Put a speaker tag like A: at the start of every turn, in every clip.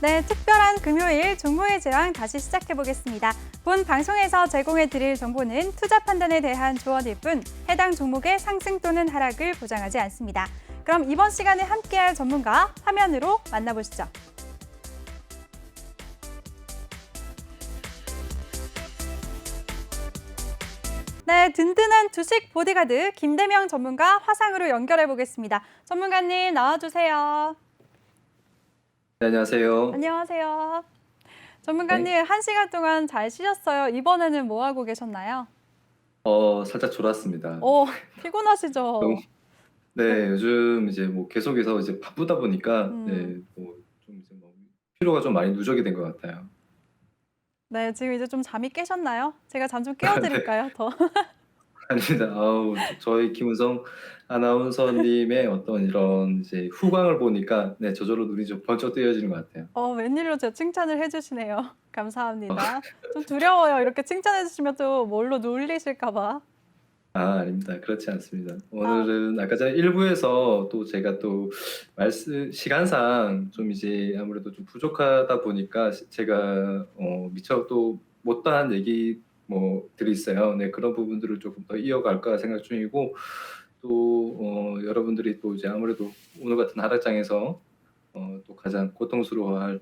A: 네, 특별한 금요일 종목의 제왕 다시 시작해 보겠습니다. 본 방송에서 제공해 드릴 정보는 투자 판단에 대한 조언일 뿐 해당 종목의 상승 또는 하락을 보장하지 않습니다. 그럼 이번 시간에 함께할 전문가 화면으로 만나보시죠. 네, 든든한 주식 보디가드 김대명 전문가 화상으로 연결해 보겠습니다. 전문가님 나와주세요.
B: 네, 안녕하세요.
A: 안녕하세요. 전문가님,
B: 네.
A: 1시간 동안 잘 쉬셨어요? 이번에는 뭐 하고 계셨나요?
B: 살짝 졸았습니다.
A: 오,
B: 너무
A: 피곤하시죠? 네.
B: 네, 요즘 이제 뭐 계속해서 이제 바쁘다 보니까
A: 음,
B: 네, 뭐 좀 이제 뭐 피로가 좀 많이 누적이 된 것 같아요.
A: 네, 지금 이제 좀 잠이 깨셨나요? 제가 잠 좀 깨워드릴까요, 더?
B: 아닙니다. 아우, 저희 김은성 아나운서님의 어떤 이런 이제 후광을 보니까 네, 저절로 눈이 좀 번쩍 뜨여지는 것 같아요.
A: 웬일로 제 칭찬을 해주시네요. 감사합니다. 좀 두려워요. 이렇게 칭찬해 주시면 또 뭘로 놀리실까 봐.
B: 아닙니다. 그렇지 않습니다.
A: 아,
B: 오늘은 아까 전에 1부에서 또 제가 또 말씀 시간상 좀 이제 아무래도 좀 부족하다 보니까 제가 미처 또 못다한 얘기 뭐들이 있어요. 네, 그런 부분들을 조금 더 이어갈까 생각 중이고 또 여러분들이 또 이제 아무래도 오늘 같은 하락장에서 또 가장 고통스러운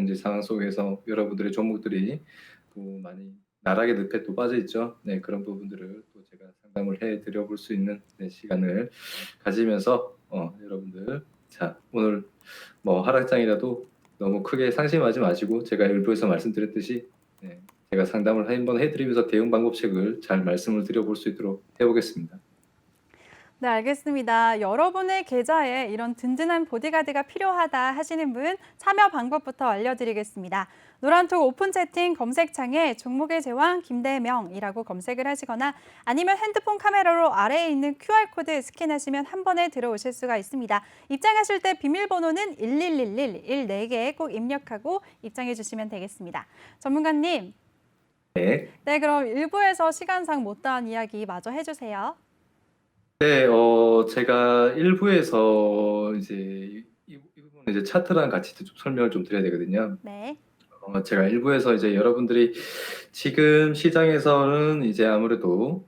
B: 이제 상황 속에서 여러분들의 종목들이 또 많이 나락의 늪에 또 빠져 있죠. 네, 그런 부분들을 또 제가 상담을 해 드려 볼 수 있는 네, 시간을 가지면서 여러분들 자, 오늘 뭐 하락장이라도 너무 크게 상심하지 마시고 제가 일부에서 말씀드렸듯이 네, 제가 상담을 한번 해드리면서 대응 방법책을 잘 말씀을 드려볼 수 있도록 해보겠습니다.
A: 네, 알겠습니다. 여러분의 계좌에 이런 든든한 보디가드가 필요하다 하시는 분 참여 방법부터 알려드리겠습니다. 노란톡 오픈 채팅 검색창에 종목의 제왕 김대명이라고 검색을 하시거나 아니면 핸드폰 카메라로 아래에 있는 QR코드 스캔하시면 한 번에 들어오실 수가 있습니다. 입장하실 때 비밀번호는 1111, 14개 꼭 입력하고 입장해 주시면 되겠습니다. 전문가님,
B: 네.
A: 네, 그럼 일부에서 시간상 못다한 이야기 마저 해주세요.
B: 네, 제가 일부에서 이제 이 부분 이제 차트랑 같이 좀 설명을 좀 드려야 되거든요.
A: 네.
B: 제가 일부에서 이제 여러분들이 지금 시장에서는 이제 아무래도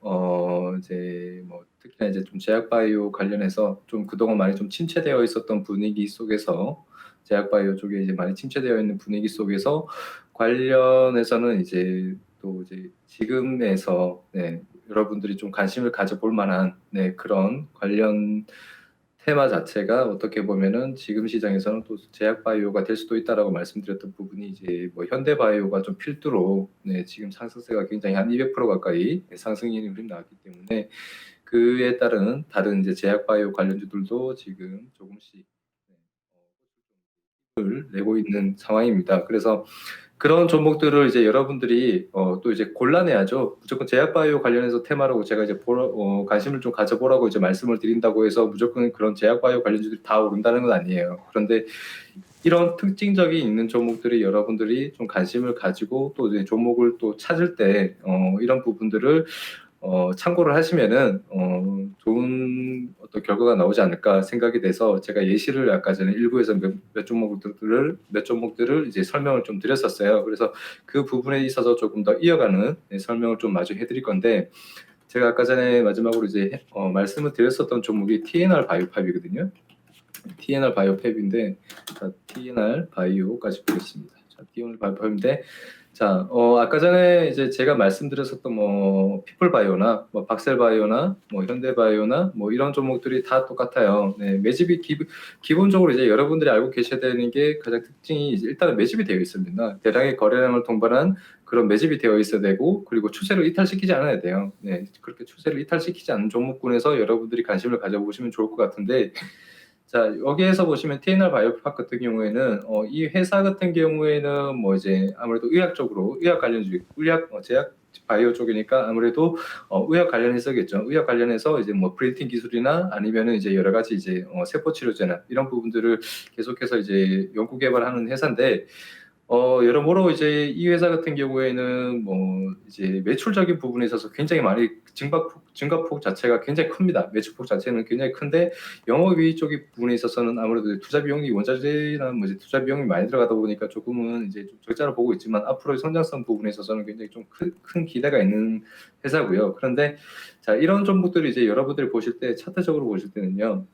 B: 이제 뭐 특히나 이제 좀 제약바이오 관련해서 좀 그동안 많이 좀 침체되어 있었던 분위기 속에서 제약바이오 쪽에 이제 많이 침체되어 있는 분위기 속에서 관련해서는 이제 또 이제 지금에서 네, 여러분들이 좀 관심을 가져볼 만한 네, 그런 관련 테마 자체가 어떻게 보면은 지금 시장에서는 또 제약바이오가 될 수도 있다라고 말씀드렸던 부분이 이제 뭐 현대바이오가 좀 필두로 네, 지금 상승세가 굉장히 한 200% 가까이 상승률이 나왔기 때문에 그에 따른 다른 이제 제약바이오 관련주들도 지금 조금씩 네, 을 내고 있는 상황입니다. 그래서 그런 종목들을 이제 여러분들이 또 이제 골라내야죠. 무조건 제약바이오 관련해서 테마라고 제가 이제 관심을 좀 가져보라고 이제 말씀을 드린다고 해서 무조건 그런 제약바이오 관련주들이 다 오른다는 건 아니에요. 그런데 이런 특징적이 있는 종목들이 여러분들이 좀 관심을 가지고 또 이제 종목을 또 찾을 때 이런 부분들을 참고를 하시면은 좋은 어떤 결과가 나오지 않을까 생각이 돼서 제가 예시를 아까 전에 일부에서 몇 종목들을 이제 설명을 좀 드렸었어요. 그래서 그 부분에 있어서 조금 더 이어가는 네, 설명을 좀 마저 해드릴 건데 제가 아까 전에 마지막으로 이제 말씀을 드렸었던 종목이 TNR 바이오팝이거든요. TNR 바이오팝인데 자, TNR 바이오까지 보겠습니다. 자, TNR 바이오팝인데 자, 아까 전에 이제 제가 말씀드렸었던 뭐 피플바이오나 뭐 박셀바이오나 뭐 현대바이오나 뭐 이런 종목들이 다 똑같아요. 네, 매집이 기본적으로 이제 여러분들이 알고 계셔야 되는 게 가장 특징이 이제 일단은 매집이 되어 있습니다. 대량의 거래량을 동반한 그런 매집이 되어 있어야 되고 그리고 추세를 이탈시키지 않아야 돼요. 네, 그렇게 추세를 이탈시키지 않는 종목군에서 여러분들이 관심을 가져보시면 좋을 것 같은데 자, 여기에서 보시면 TNR 바이오팍 같은 경우에는 이 회사 같은 경우에는 뭐 이제 아무래도 의학적으로 의학 관련주, 제약 바이오 쪽이니까 아무래도 의학 관련해서겠죠. 의학 관련해서 이제 뭐 프린팅 기술이나 아니면은 이제 여러 가지 이제 세포 치료제나 이런 부분들을 계속해서 이제 연구 개발하는 회사인데 여러모로 이제 이 회사 같은 경우에는 뭐 이제 매출적인 부분에 있어서 굉장히 많이 증가폭 자체가 굉장히 큽니다. 매출폭 자체는 굉장히 큰데 영업이익 쪽의 부분에 있어서는 아무래도 투자 비용이 원자재나 뭐 이제 투자 비용이 많이 들어가다 보니까 조금은 이제 좀 적자를 보고 있지만 앞으로의 성장성 부분에 있어서는 굉장히 좀 큰 기대가 있는 회사고요. 그런데 자, 이런 종목들이 이제 여러분들이 보실 때 차트적으로 보실 때는요.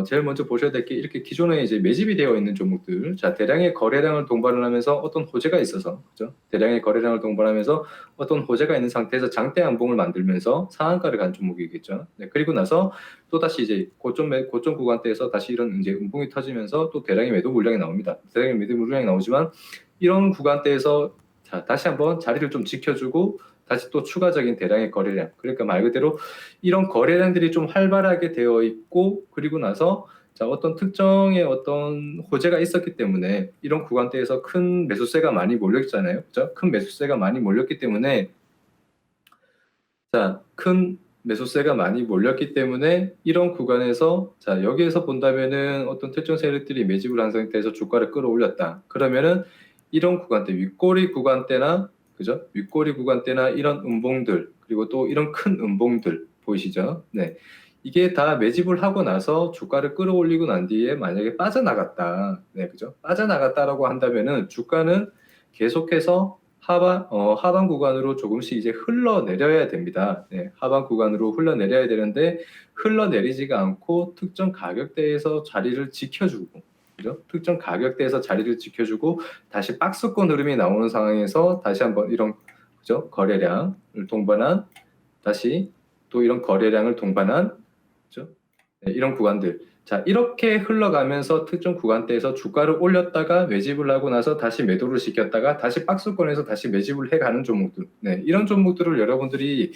B: 제일 먼저 보셔야 될 게 이렇게 기존에 이제 매집이 되어 있는 종목들, 자, 대량의 거래량을 동반을 하면서 어떤 호재가 있어서, 그죠? 대량의 거래량을 동반하면서 어떤 호재가 있는 상태에서 장대 양봉을 만들면서 상한가를 간 종목이겠죠. 네, 그리고 나서 또 다시 이제 고점 구간대에서 다시 이런 이제 음봉이 터지면서 또 대량의 매도 물량이 나옵니다. 대량의 매도 물량이 나오지만 이런 구간대에서 자, 다시 한번 자리를 좀 지켜주고 다시 또 추가적인 대량의 거래량, 그러니까 말 그대로 이런 거래량들이 좀 활발하게 되어 있고 그리고 나서 자, 어떤 특정의 어떤 호재가 있었기 때문에 이런 구간대에서 큰 매수세가 많이 몰렸잖아요. 그죠? 큰 매수세가 많이 몰렸기 때문에 자, 큰 매수세가 많이 몰렸기 때문에 이런 구간에서 자, 여기에서 본다면은 어떤 특정 세력들이 매집을 한 상태에서 주가를 끌어올렸다. 그러면은 이런 구간대, 윗꼬리 구간대나 그죠? 윗꼬리 구간대나 이런 음봉들, 그리고 또 이런 큰 음봉들 보이시죠? 네. 이게 다 매집을 하고 나서 주가를 끌어올리고 난 뒤에 만약에 빠져나갔다. 네, 그죠? 빠져나갔다라고 한다면은 주가는 계속해서 하방 구간으로 조금씩 이제 흘러내려야 됩니다. 네, 하방 구간으로 흘러내려야 되는데 흘러내리지가 않고 특정 가격대에서 자리를 지켜주고, 그죠? 특정 가격대에서 자리를 지켜주고 다시 박스권 흐름이 나오는 상황에서 다시 한번 이런 그죠? 거래량을 동반한 다시 또 이런 거래량을 동반한 그죠? 네, 이런 구간들. 자, 이렇게 흘러가면서 특정 구간대에서 주가를 올렸다가 매집을 하고 나서 다시 매도를 시켰다가 다시 박스권에서 다시 매집을 해가는 종목들. 네, 이런 종목들을 여러분들이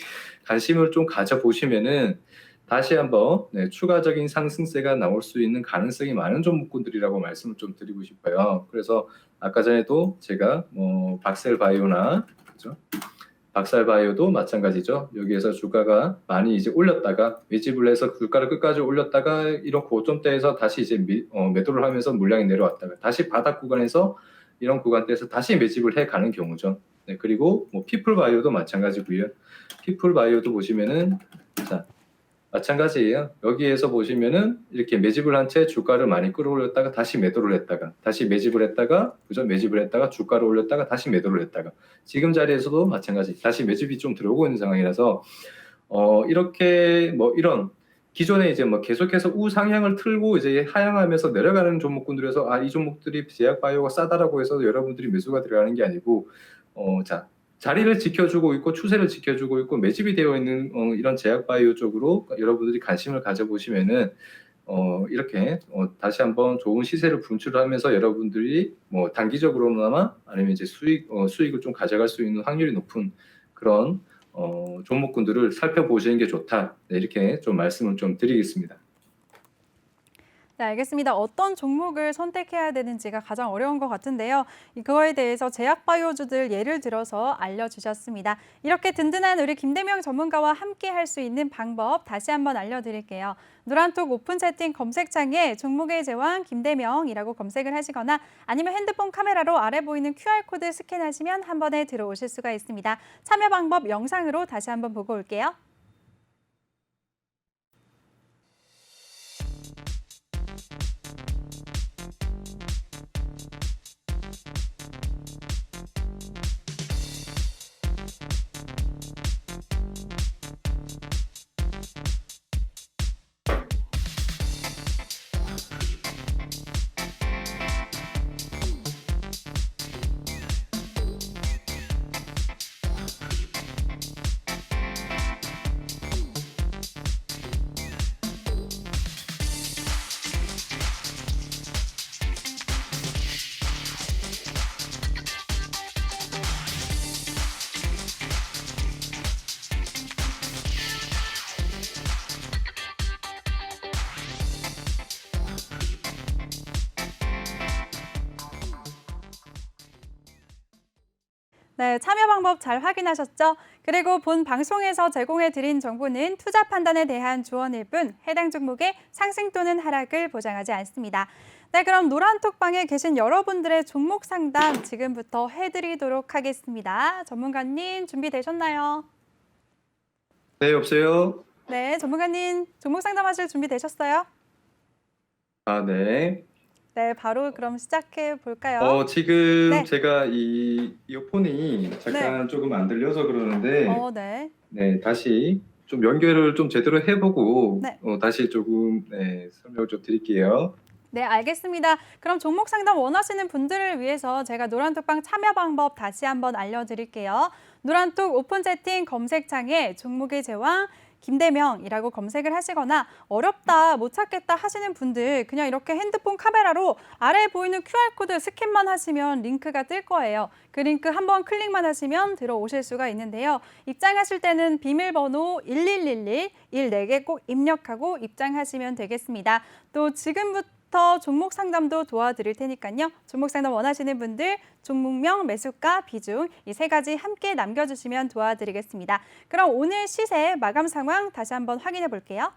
B: 관심을 좀 가져보시면은 다시 한번 네, 추가적인 상승세가 나올 수 있는 가능성이 많은 종목군들이라고 말씀을 좀 드리고 싶어요. 그래서 아까 전에도 제가 뭐 박셀바이오나 그죠? 박살바이오도 마찬가지죠. 여기에서 주가가 많이 이제 올렸다가 매집을 해서 주가를 끝까지 올렸다가 이런 고점대에서 다시 이제 매도를 하면서 물량이 내려왔다가 다시 바닥 구간에서 이런 구간대에서 다시 매집을 해 가는 경우죠. 네, 그리고 뭐 피플바이오도 마찬가지고요. 피플바이오도 보시면은 자, 마찬가지예요. 여기에서 보시면은 이렇게 매집을 한 채 주가를 많이 끌어올렸다가 다시 매도를 했다가 다시 매집을 했다가 그죠? 매집을 했다가 주가를 올렸다가 다시 매도를 했다가 지금 자리에서도 마찬가지 다시 매집이 좀 들어오고 있는 상황이라서 이렇게 뭐 이런 기존에 이제 뭐 계속해서 우상향을 틀고 이제 하향하면서 내려가는 종목군들에서 이 종목들이 제약바이오가 싸다라고 해서 여러분들이 매수가 들어가는 게 아니고 자, 자리를 지켜주고 있고 추세를 지켜주고 있고 매집이 되어 있는 이런 제약바이오 쪽으로 여러분들이 관심을 가져보시면은 이렇게 다시 한번 좋은 시세를 분출하면서 여러분들이 뭐 단기적으로나마 아니면 이제 수익을 좀 가져갈 수 있는 확률이 높은 그런 종목군들을 살펴보시는 게 좋다. 네, 이렇게 좀 말씀을 좀 드리겠습니다.
A: 네, 알겠습니다. 어떤 종목을 선택해야 되는지가 가장 어려운 것 같은데요. 그거에 대해서 제약바이오주들 예를 들어서 알려주셨습니다. 이렇게 든든한 우리 김대명 전문가와 함께 할 수 있는 방법 다시 한번 알려드릴게요. 노란톡 오픈 채팅 검색창에 종목의 제왕 김대명이라고 검색을 하시거나 아니면 핸드폰 카메라로 아래 보이는 QR코드 스캔하시면 한 번에 들어오실 수가 있습니다. 참여 방법 영상으로 다시 한번 보고 올게요. 네, 참여 방법 잘 확인하셨죠? 그리고 본 방송에서 제공해드린 정보는 투자 판단에 대한 조언일 뿐 해당 종목의 상승 또는 하락을 보장하지 않습니다. 네, 그럼 노란톡방에 계신 여러분들의 종목 상담 지금부터 해드리도록 하겠습니다. 전문가님 준비되셨나요?
B: 네, 여보세요?
A: 네, 전문가님 종목 상담하실 준비 되셨어요?
B: 아, 네.
A: 네, 바로 그럼 시작해 볼까요?
B: 지금
A: 네,
B: 제가 이 이어폰이
A: 네,
B: 잠깐 조금 안 들려서 그러는데,
A: 네,
B: 네, 다시 좀 연결을 좀 제대로 해보고,
A: 네.
B: 다시 조금, 네, 설명을 좀 드릴게요.
A: 네, 알겠습니다. 그럼 종목 상담 원하시는 분들을 위해서 제가 노란톡방 참여 방법 다시 한번 알려드릴게요. 노란톡 오픈 채팅 검색창에 종목의 제왕 김대명이라고 검색을 하시거나 어렵다, 못 찾겠다 하시는 분들 그냥 이렇게 핸드폰 카메라로 아래에 보이는 QR코드 스캔만 하시면 링크가 뜰 거예요. 그 링크 한번 클릭만 하시면 들어오실 수가 있는데요. 입장하실 때는 비밀번호 1111, 14개 꼭 입력하고 입장하시면 되겠습니다. 또 지금부터 종목 상담도 도와드릴 테니까요. 종목 상담 원하시는 분들 종목명, 매수가, 비중 이 세 가지 함께 남겨주시면 도와드리겠습니다. 그럼 오늘 시세 마감 상황 다시 한번 확인해 볼게요.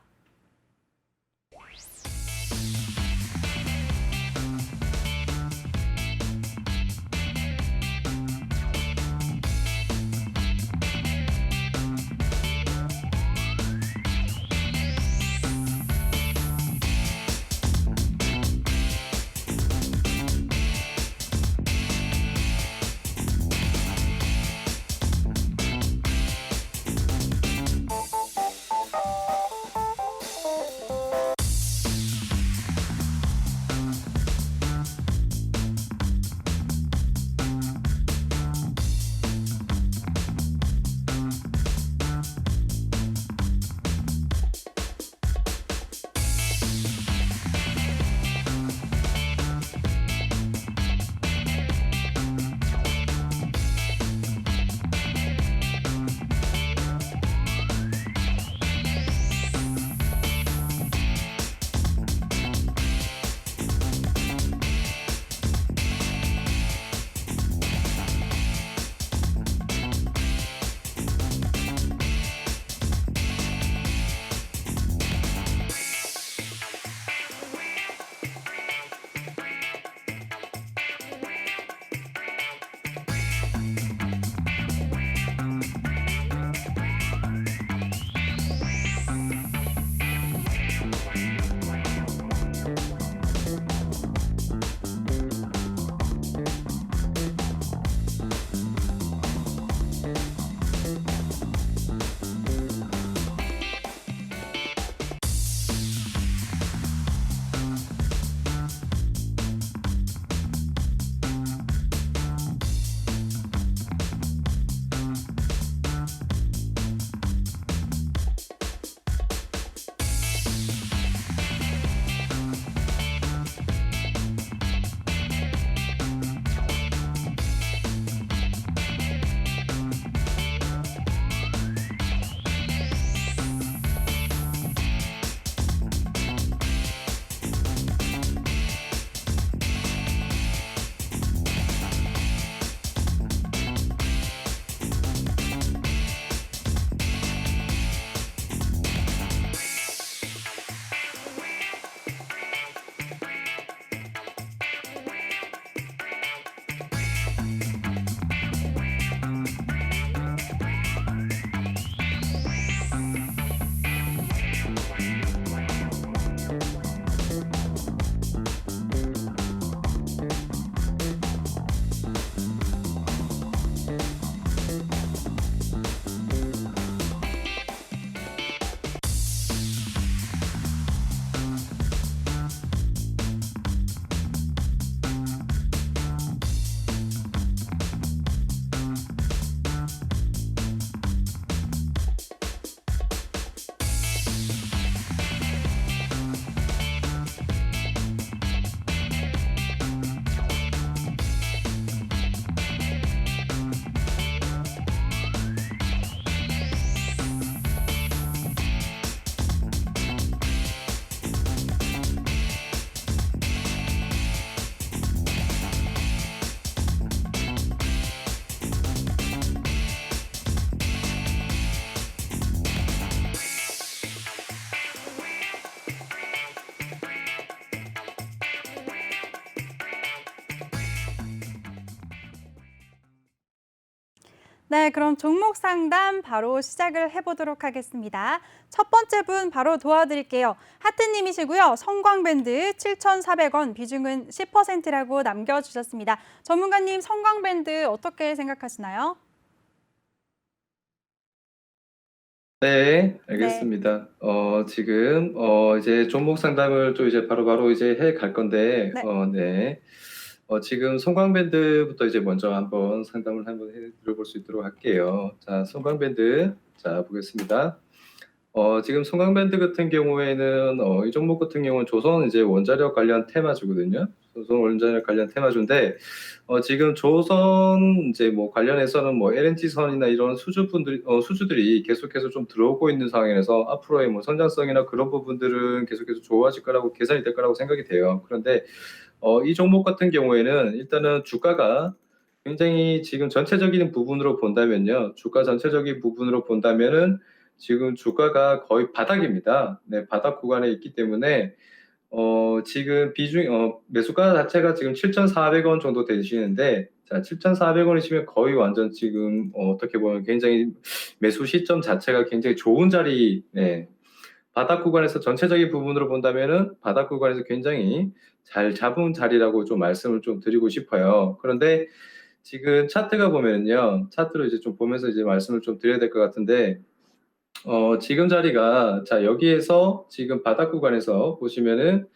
A: 네, 그럼 종목 상담 바로 시작을 해보도록 하겠습니다. 첫 번째 분 바로 도와드릴게요. 하트님이시고요. 성광밴드 7,400원, 비중은 10%라고 남겨주셨습니다. 전문가님, 성광밴드 어떻게 생각하시나요?
B: 네,
A: 네,
B: 알겠습니다. 지금 이제 종목 상담을 또 이제 바로바로 이제 해 갈 건데,
A: 네.
B: 네. 지금 송광밴드부터 이제 먼저 한번 상담을 한번 해 드려볼 수 있도록 할게요. 자, 송광밴드. 자, 보겠습니다. 지금 송광밴드 같은 경우에는 이 종목 같은 경우는 조선 이제 원자력 관련 테마주거든요. 조선 원자력 관련 테마주인데 지금 조선 이제 뭐 관련해서는 뭐 LNG선이나 이런 수주들이 계속해서 좀 들어오고 있는 상황에서 앞으로의 뭐 성장성이나 그런 부분들은 계속해서 좋아질 거라고 개선이 될 거라고 생각이 돼요. 그런데 이 종목 같은 경우에는 일단은 주가가 굉장히 지금 전체적인 부분으로 본다면요. 주가 전체적인 부분으로 본다면은 지금 주가가 거의 바닥입니다. 네, 바닥 구간에 있기 때문에 지금 매수가 자체가 지금 7,400원 정도 되시는데, 자, 7,400원이시면 거의 완전 지금 어떻게 보면 굉장히 매수 시점 자체가 굉장히 좋은 자리, 네, 바닥 구간에서 전체적인 부분으로 본다면은 바닥 구간에서 굉장히 잘 잡은 자리라고 좀 말씀을 좀 드리고 싶어요. 그런데 지금 차트가 보면은요, 차트로 이제 좀 보면서 이제 말씀을 좀 드려야 될 것 같은데, 지금 자리가, 자, 여기에서 지금 바닥 구간에서 보시면은,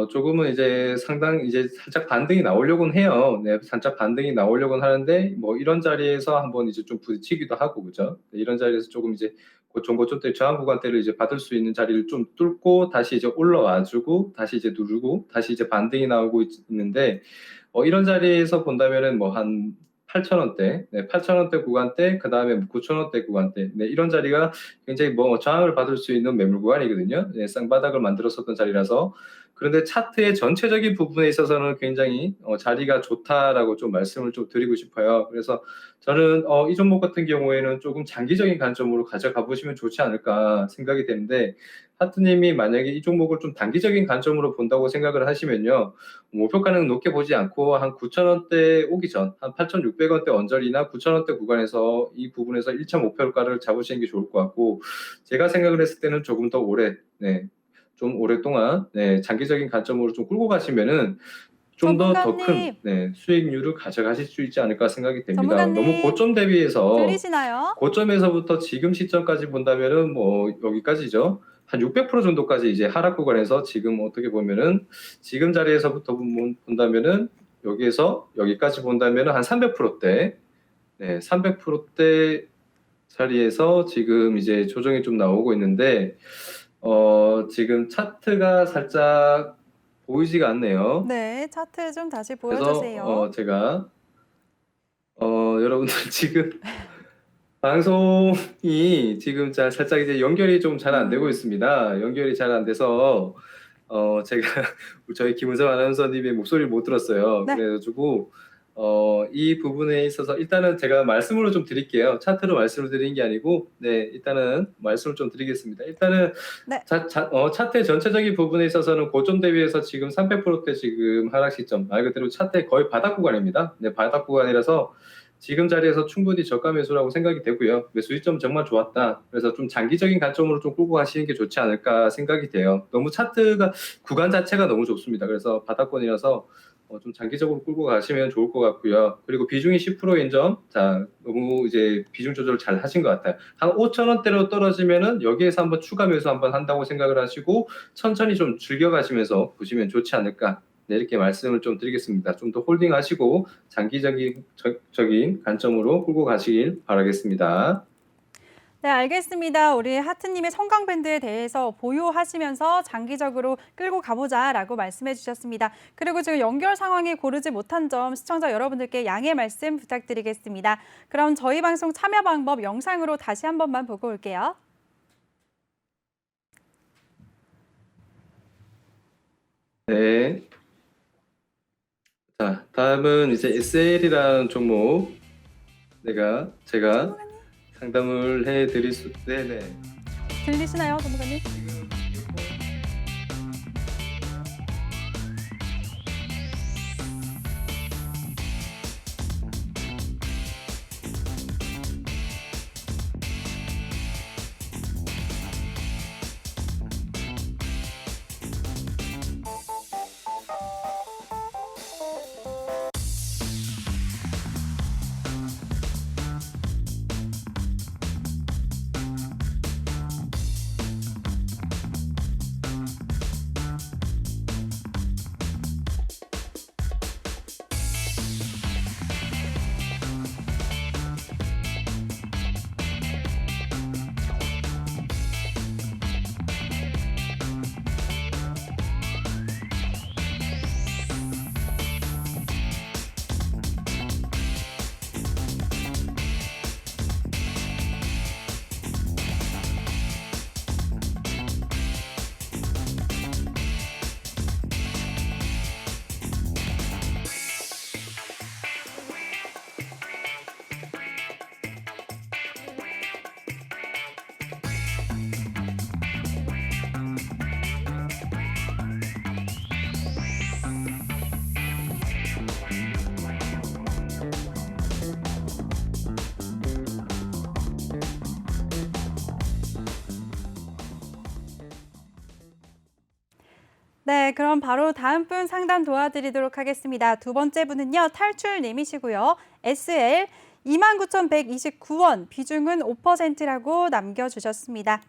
B: 조금은 이제 이제 살짝 반등이 나오려고는 해요. 네, 살짝 반등이 나오려고는 하는데, 뭐 이런 자리에서 한번 이제 좀 부딪히기도 하고, 그죠? 네, 이런 자리에서 조금 이제 고점대 저항 구간대를 이제 받을 수 있는 자리를 좀 뚫고 다시 이제 올라와주고, 다시 이제 누르고, 다시 이제 반등이 나오고 있는데, 이런 자리에서 본다면은 뭐 한 8,000원대, 네, 8,000원대 구간대, 그 다음에 9,000원대 구간대, 네, 이런 자리가 굉장히 뭐 저항을 받을 수 있는 매물 구간이거든요. 네, 쌍바닥을 만들었었던 자리라서. 그런데 차트의 전체적인 부분에 있어서는 굉장히 자리가 좋다라고 좀 말씀을 좀 드리고 싶어요. 그래서 저는 이 종목 같은 경우에는 조금 장기적인 관점으로 가져가 보시면 좋지 않을까 생각이 되는데, 하트님이 만약에 이 종목을 좀 단기적인 관점으로 본다고 생각을 하시면요, 목표가는 높게 보지 않고 한 9,000원대 오기 전, 한 8,600원대 언저리나 9,000원대 구간에서 이 부분에서 1차 목표가를 잡으시는 게 좋을 것 같고, 제가 생각을 했을 때는 조금 더 오래, 네, 좀 오랫동안, 네, 장기적인 관점으로 좀 끌고 가시면은 좀 더 큰,
A: 전문가님,
B: 네, 수익률을 가져가실 수 있지 않을까 생각이 됩니다. 너무
A: 전문가님,
B: 고점 대비해서
A: 들리시나요?
B: 고점에서부터 지금 시점까지 본다면은 뭐 여기까지죠. 한 600% 정도까지 이제 하락 구간에서 지금 어떻게 보면은 지금 자리에서부터 본다면은 여기에서 여기까지 본다면은 한 300%대, 네, 300%대 자리에서 지금 이제 조정이 좀 나오고 있는데, 지금 차트가 살짝 보이지가 않네요.
A: 네, 차트 좀 다시
B: 그래서
A: 보여주세요.
B: 제가 여러분들 지금 방송이 지금 살짝 이제 연결이 좀 잘 안 되고 있습니다. 연결이 잘 안 돼서 제가 저희 김은정 아나운서님의 목소리를 못 들었어요.
A: 네,
B: 그래가지고 이 부분에 있어서 일단은 제가 말씀으로 좀 드릴게요. 차트로 말씀을 드리는 게 아니고, 네, 일단은 말씀을 좀 드리겠습니다. 일단은
A: 네.
B: 차트의 전체적인 부분에 있어서는 고점 대비해서 지금 300%대 지금 하락 시점, 말 그대로 차트의 거의 바닥 구간입니다. 네, 바닥 구간이라서 지금 자리에서 충분히 저가 매수라고 생각이 되고요. 매수 시점 정말 좋았다. 그래서 좀 장기적인 관점으로 좀 끌고 가시는 게 좋지 않을까 생각이 돼요. 너무 차트가 구간 자체가 너무 좋습니다. 그래서 바닥권이라서 좀 장기적으로 끌고 가시면 좋을 것 같고요. 그리고 비중이 10%인 점, 자, 너무 이제 비중 조절 잘 하신 것 같아요. 한 5,000원대로 떨어지면은 여기에서 한번 추가 매수 한번 한다고 생각을 하시고 천천히 좀 즐겨가시면서 보시면 좋지 않을까. 네, 이렇게 말씀을 좀 드리겠습니다. 좀 더 홀딩하시고 장기적인 적인 관점으로 끌고 가시길 바라겠습니다.
A: 네, 알겠습니다. 우리 하트님의 성광밴드에 대해서 보유하시면서 장기적으로 끌고 가보자라고 말씀해 주셨습니다. 그리고 지금 연결 상황이 고르지 못한 점 시청자 여러분들께 양해 말씀 부탁드리겠습니다. 그럼 저희 방송 참여 방법 영상으로 다시 한 번만 보고 올게요.
B: 네. 자, 다음은 이제 SL이라는 종목 제가
A: 전문가님,
B: 상담을 해드릴 네네.
A: 들리시나요, 전문가님? 네, 그럼 바로 다음 분 상담 도와드리도록 하겠습니다. 두 번째 분은요, 탈출님이시고요. SL 29,129원, 비중은 5%라고 남겨주셨습니다.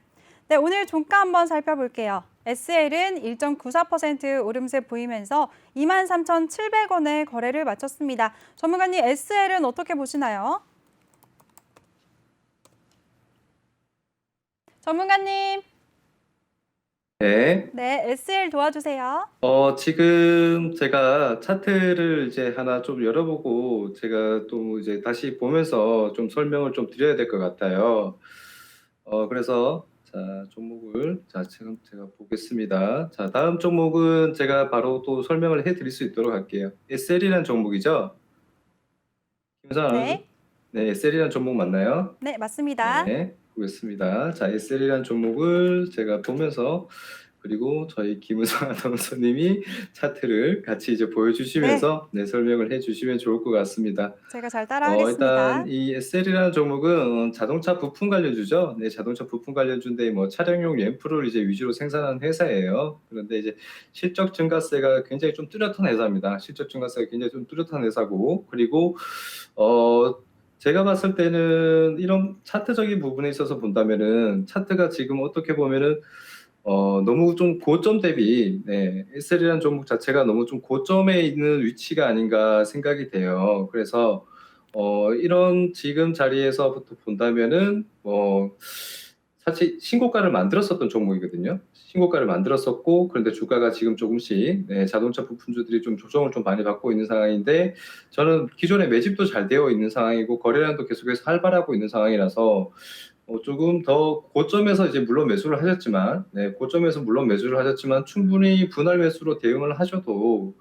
A: 네, 오늘 종가 한번 살펴볼게요. SL은 1.94% 오름세 보이면서 23,700원에 거래를 마쳤습니다. 전문가님, SL은 어떻게 보시나요? 전문가님,
B: 네.
A: 네, SL 도와주세요.
B: 지금 제가 차트를 이제 하나 좀 열어보고 제가 또 이제 다시 보면서 좀 설명을 좀 드려야 될 것 같아요. 그래서 자, 종목을 지금 제가 보겠습니다. 자, 다음 종목은 제가 바로 또 설명을 해 드릴 수 있도록 할게요. SL이라는 종목이죠? 김선 아나운서?
A: 네,
B: 네, SL이라는 종목 맞나요?
A: 네, 맞습니다.
B: 네, 보겠습니다. 자, SL이라는 종목을 제가 보면서 그리고 저희 김우성 아나운서님이 차트를 같이 이제
A: 네,
B: 보여주시면서 네, 설명을 해주시면 좋을 것 같습니다.
A: 제가 잘
B: 일단
A: 따라하겠습니다.
B: 이 SL이라는 종목은 자동차 부품 관련주죠. 네, 자동차 부품 관련주인데 뭐 차량용 램프를 이제 위주로 생산하는 회사예요. 그런데 이제 실적 증가세가 굉장히 좀 뚜렷한 회사입니다. 실적 증가세가 굉장히 좀 뚜렷한 회사고, 그리고 제가 봤을 때는 이런 차트적인 부분에 있어서 본다면은 차트가 지금 어떻게 보면은 너무 좀 고점 대비, 네, SL이라는 종목 자체가 너무 좀 고점에 있는 위치가 아닌가 생각이 돼요. 그래서 이런 지금 자리에서부터 본다면은 사실 신고가를 만들었었던 종목이거든요. 신고가를 만들었었고, 그런데 주가가 지금 조금씩 네, 자동차 부품주들이 좀 조정을 좀 많이 받고 있는 상황인데, 저는 기존에 매집도 잘 되어 있는 상황이고 거래량도 계속해서 활발하고 있는 상황이라서 조금 더 고점에서 이제 물론 매수를 하셨지만, 네, 고점에서 물론 매수를 하셨지만 충분히 분할 매수로 대응을 하셔도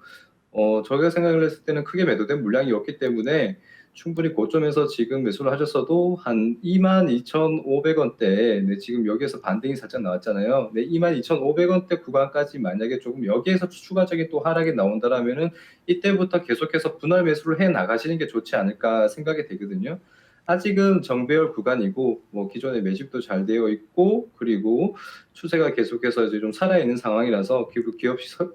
B: 저희가 생각을 했을 때는 크게 매도된 물량이었기 때문에 충분히 고점에서 지금 매수를 하셨어도 한 22,500원대, 네, 지금 여기에서 반등이 살짝 나왔잖아요. 네, 22,500원대 구간까지 만약에 조금 여기에서 추가적인 또 하락이 나온다라면은 이때부터 계속해서 분할 매수를 해 나가시는 게 좋지 않을까 생각이 되거든요. 아직은 정배열 구간이고 뭐 기존에 매집도 잘 되어 있고, 그리고 추세가 계속해서 이제 좀 살아있는 상황이라서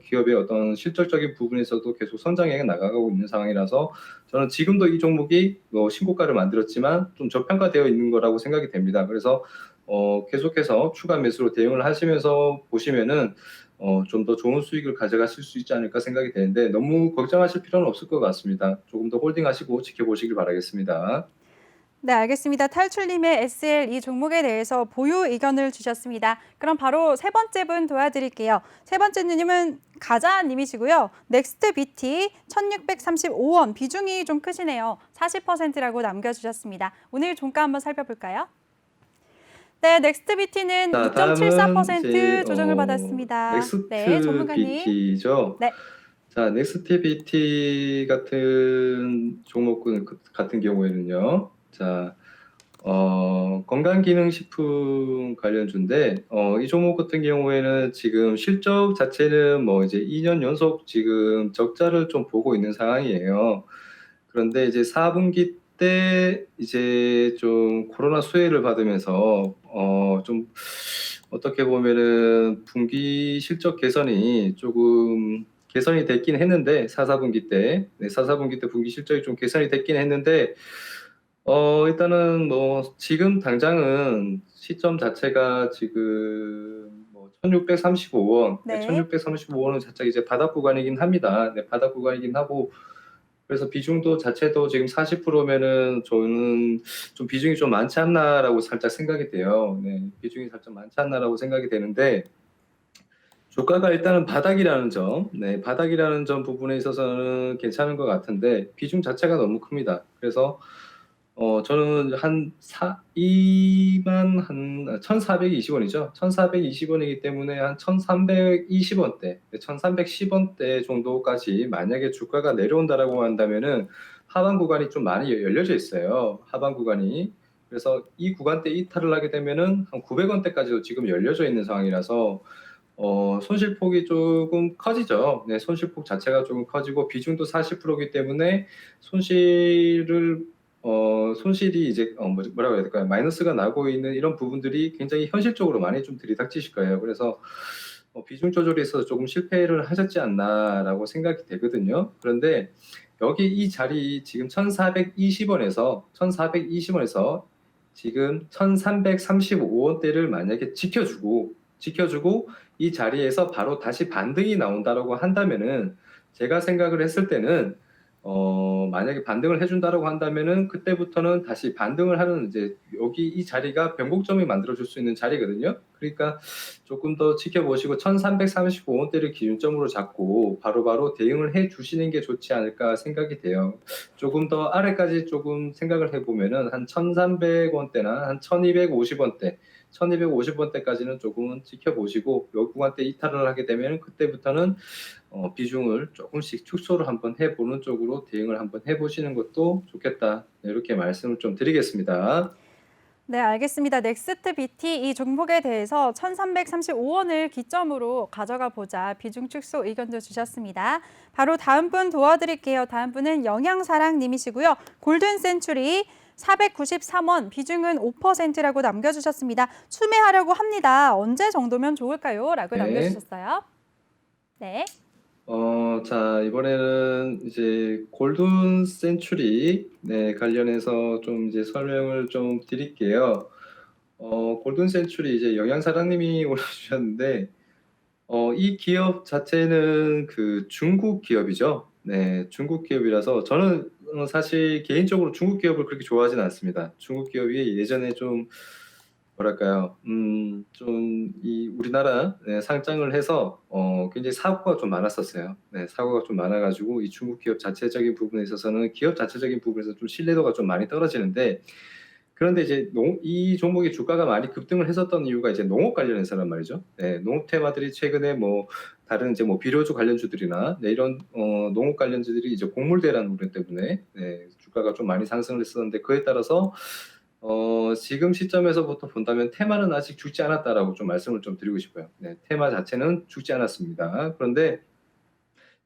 B: 기업의 어떤 실질적인 부분에서도 계속 성장해 나가고 있는 상황이라서 저는 지금도 이 종목이 신고가를 만들었지만 좀 저평가되어 있는 거라고 생각이 됩니다. 그래서 계속해서 추가 매수로 대응을 하시면서 보시면은 좀 더 좋은 수익을 가져가실 수 있지 않을까 생각이 되는데 너무 걱정하실 필요는 없을 것 같습니다. 조금 더 홀딩하시고 지켜보시길 바라겠습니다.
A: 네, 알겠습니다. 탈출님의 SL 이 종목에 대해서 보유 의견을 주셨습니다. 그럼 바로 세 번째 분 도와드릴게요. 세 번째 님은 가자님이시고요. 넥스트 BT 1,635원, 비중이 좀 크시네요. 40%라고 남겨주셨습니다. 오늘 종가 한번 살펴볼까요? 네, 넥스트 BT는
B: 자, 다음은 이제
A: 2.74% 조정을 받았습니다. 네,
B: 넥스트
A: 전문가님.
B: BT죠.
A: 네,
B: 자, 넥스트 BT 같은 종목군 같은 경우에는요. 자, 건강기능식품 관련주인데, 이 종목 같은 경우에는 지금 실적 자체는 뭐 이제 2년 연속 지금 적자를 좀 보고 있는 상황이에요. 그런데 이제 4분기 때 이제 좀 코로나 수혜를 받으면서 좀 어떻게 보면은 분기 실적 개선이 조금 개선이 됐긴 했는데 4, 4분기 때, 네, 4, 4분기 때 분기 실적이 좀 개선이 됐긴 했는데 일단은 뭐 지금 당장은 시점 자체가 지금 뭐 1,635원, 네,
A: 네.
B: 1,635원은 살짝 이제 바닥 구간이긴 합니다. 네, 바닥 구간이긴 하고 그래서 비중도 자체도 지금 40%면은 저는 좀 비중이 좀 많지 않나라고 살짝 생각이 돼요. 네, 비중이 살짝 많지 않나라고 생각이 되는데 주가가 일단은 바닥이라는 점, 네, 바닥이라는 점 부분에 있어서는 괜찮은 것 같은데 비중 자체가 너무 큽니다. 그래서 저는 한 2만 한 1,420원이죠. 1,420원이기 때문에 한 1,320원대, 1,310원대 정도까지 만약에 주가가 내려온다라고 한다면은 하방 구간이 좀 많이 열려져 있어요. 하방 구간이. 그래서 이 구간대 이탈을 하게 되면은 한 900원대까지도 지금 열려져 있는 상황이라서 손실폭이 조금 커지죠. 네, 손실폭 자체가 조금 커지고 비중도 40%이기 때문에 손실이 이제 뭐라고 해야 될까요? 마이너스가 나고 있는 이런 부분들이 굉장히 현실적으로 많이 좀 들이닥치실 거예요. 그래서 비중 조절에 있어서 조금 실패를 하셨지 않나라고 생각이 되거든요. 그런데 여기 이 자리 지금 1,420원에서 지금 1,335원대를 만약에 지켜주고 이 자리에서 바로 다시 반등이 나온다라고 한다면은 제가 생각을 했을 때는 만약에 반등을 해준다라고 한다면은 그때부터는 다시 반등을 하는 이제 여기 이 자리가 변곡점이 만들어줄 수 있는 자리거든요. 그러니까 조금 더 지켜보시고 1,335원대를 기준점으로 잡고 바로바로 대응을 해 주시는 게 좋지 않을까 생각이 돼요. 조금 더 아래까지 조금 생각을 해보면은 한 1,300원대나 한 1,250원대 1250원대까지는 조금은 지켜보시고 요 구간대 이탈을 하게 되면 그때부터는 비중을 조금씩 축소를 한번 해보는 쪽으로 대응을 한번 해보시는 것도 좋겠다. 네, 이렇게 말씀을 좀 드리겠습니다.
A: 네, 알겠습니다. 넥스트 BT 이 종목에 대해서 1,335원을 기점으로 가져가 보자 비중 축소 의견도 주셨습니다. 바로 다음 분 도와드릴게요. 다음 분은 영양사랑님이시고요. 골든 센츄리 493원, 비중은 5%라고 남겨주셨습니다. 추매하려고 합니다. 언제 정도면 좋을까요? 라고
B: 네.
A: 남겨주셨어요. 네.
B: 자, 이번에는 이제 골든 센츄리 관련해서 좀 이제 설명을 좀 드릴게요. 골든 센츄리 이제 영양사랑님이 올려주셨는데, 이 기업 자체는 그 중국 기업이죠. 네, 중국 기업이라서 저는 사실 개인적으로 중국 기업을 그렇게 좋아하진 않습니다. 중국 기업이 예전에 좀 뭐랄까요, 좀 이 우리나라 상장을 해서 굉장히 사고가 좀 많았었어요. 네, 사고가 좀 많아가지고 이 중국 기업 자체적인 부분에 있어서는 기업 자체적인 부분에서 좀 신뢰도가 좀 많이 떨어지는데 그런데 이제 이 종목의 주가가 많이 급등을 했었던 이유가 이제 농업 관련해서란 말이죠. 네, 농업 테마들이 최근에 뭐 다른 이제 뭐 비료주 관련주들이나 이런 농업 관련주들이 이제 곡물대라는 우려 때문에 주가가 좀 많이 상승을 했었는데 그에 따라서 지금 시점에서부터 본다면 테마는 아직 죽지 않았다라고 좀 말씀을 좀 드리고 싶어요. 네, 테마 자체는 죽지 않았습니다. 그런데